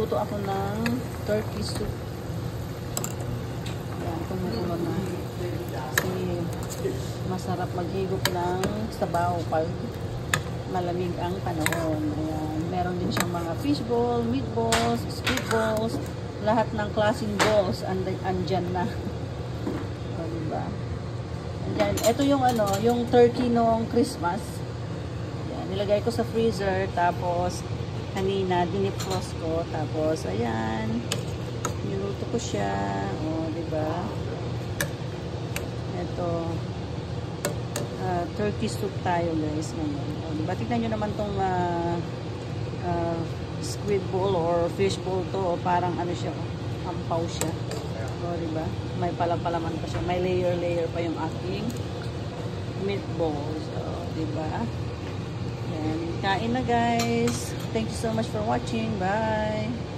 magluluto ako ng turkey soup. Yan, kumukulo na. Kasi masarap maghigop ng sabaw pag malamig ang panahon. Ayan. Meron din siyang mga fishball, meatballs, squid balls, lahat ng klaseng balls andyan na. O, diba? Andyan. Ito yung ano, yung turkey nung Christmas. Ayan. Nilagay ko sa freezer, tapos kanina dinifrost ko, tapos ayan, niluto ko siya. O, diba? Ito, turkey soup tayo guys ngayon. O, diba? Tignan nyo naman tong squid ball or fish ball to. O, parang ano siya, ampaw siya. O, diba? May palaman pa siya. May layer pa yung aking meatballs. O, diba? Yan. Kain na guys. Thank you so much for watching. Bye!